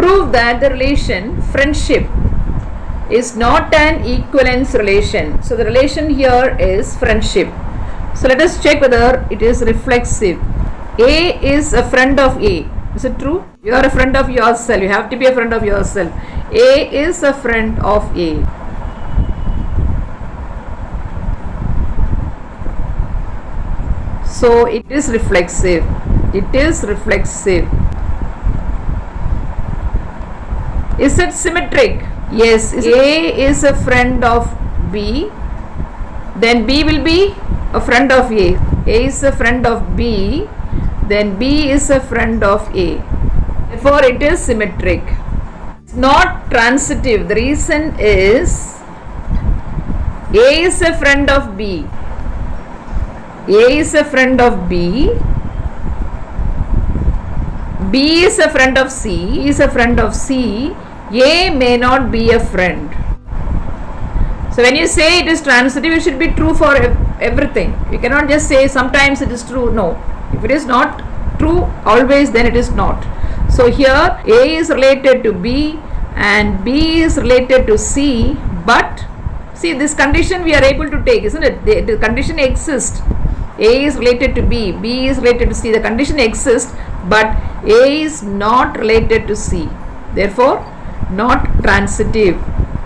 prove that the relation friendship is not an equivalence relation. So the relation here is friendship. So let us check whether it is reflexive. A is a friend of A. Is it true? You are a friend of yourself. You have to be a friend of yourself. A is a friend of A. So it is reflexive. It is reflexive. Is it symmetric? Yes. A is a friend of B. Then B will be a friend of A. A is a friend of B. Then B is a friend of A. Therefore it is symmetric. It's not transitive. The reason is A is a friend of B. A is a friend of B. B is a friend of C. Is a friend of C. A may not be a friend. So when you say it is transitive, it should be true for everything. You cannot just say sometimes it is true. No. If it is not true always, then it is not. So here A is related to B and B is related to C, but see, this condition we are able to take, isn't it? The condition exists. A is related to B, B is related to C. The condition exists, but A is not related to C. Therefore, not transitive.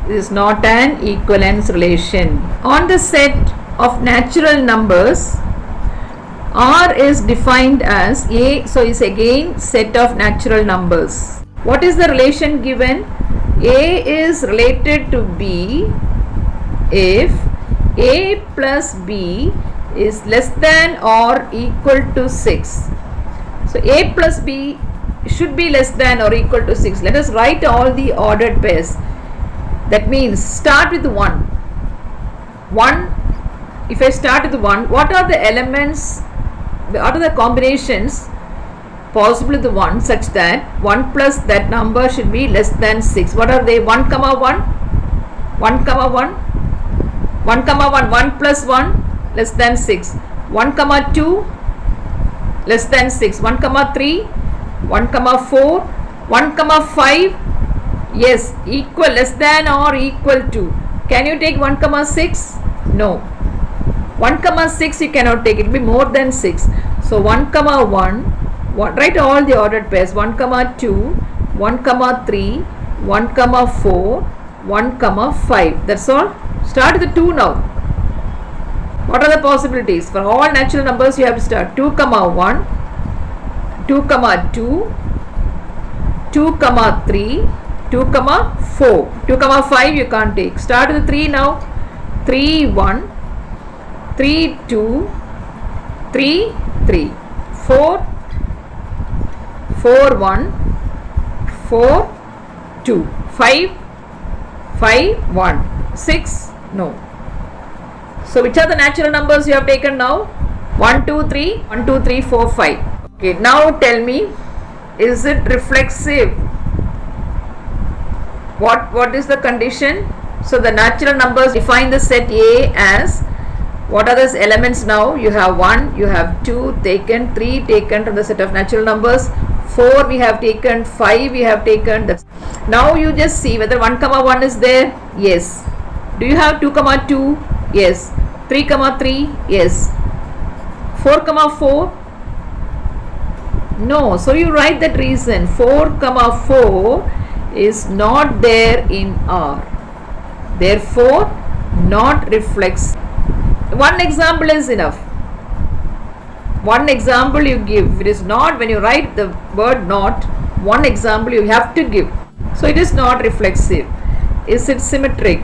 It is not an equivalence relation. On the set of natural numbers, R is defined as A, so is again set of natural numbers. What is the relation given? A is related to B if A plus B is less than or equal to 6. So A plus B should be less than or equal to 6. Let us write all the ordered pairs. That means start with 1. 1, if I start with 1, what are the elements, what are the combinations possible with 1 such that 1 plus that number should be less than 6? What are they? 1 comma 1, 1 comma 1, 1 comma 1, 1 plus 1 less than 6, 1 comma 2 less than 6, 1 comma 3, 1 comma 4, 1 comma 5, yes, equal, less than or equal to. Can you take 1 comma 6? No. 1 comma 6 you cannot take, it will be more than 6. So 1 comma 1, write all the ordered pairs, 1 comma 2, 1 comma 3, 1 comma 4, 1 comma 5. That's all. Start with the 2 now. What are the possibilities? For all natural numbers you have to start 2 comma 1, 2 comma 2, 2 comma 3, 2 comma 4, 2 comma 5 you can't take. Start with 3 now. 3 1, 3 2, 3 3, 4 4 1, 4 2, 5 5 1, 6 no. So which are the natural numbers you have taken now? 1 2 3, 1 2 3 4 5. Okay, now tell me, is it reflexive? What is the condition? So the natural numbers define the set A as, what are those elements now? You have 1, you have 2 taken, 3 taken from the set of natural numbers, 4 we have taken, 5 we have taken. That's now you just see whether 1 comma 1 is there. Yes. Do you have 2 comma 2? Yes. 3 comma 3? Yes. 4 comma 4? No. So you write that reason. 4 comma 4 is not there in R. Therefore, not reflexive. One example is enough. One example you give. It is not, when you write the word not, one example you have to give. So it is not reflexive. Is it symmetric?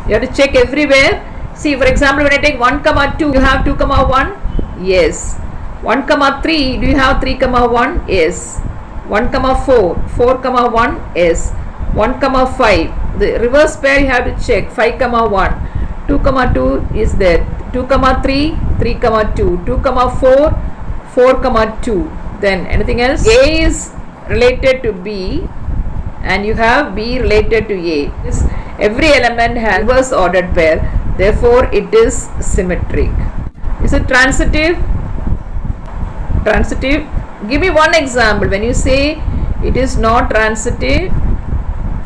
You have to check everywhere. See, for example, when I take 1 comma 2, you have 2 comma 1? Yes. 1 comma 3, do you have 3 comma 1? Yes. 1 comma 4, 4 comma 1? Yes. 1 comma 5, the reverse pair you have to check, 5 comma 1, 2 comma 2 is there, 2 comma 3, 3 comma 2, 2 comma 4, 4 comma 2. Then anything else? A is related to B and you have B related to A. Every element has reverse ordered pair, therefore it is symmetric. Is it transitive? Transitive? Give me one example. When you say it is not transitive,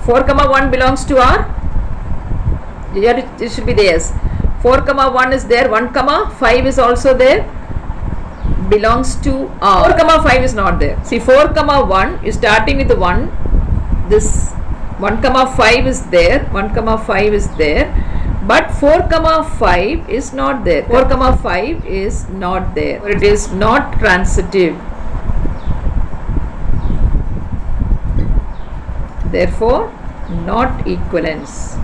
4 comma 1 belongs to R. It should be there. 4 comma 1 is there. 1 comma 5 is also there. Belongs to R. 4 comma 5 is not there. See, 4 comma 1 is starting with the 1. This 1 comma 5 is there. 1 comma 5 is there. But 4 comma 5 is not there. 4 comma 5 is not there. It is not transitive. Therefore, not equivalence.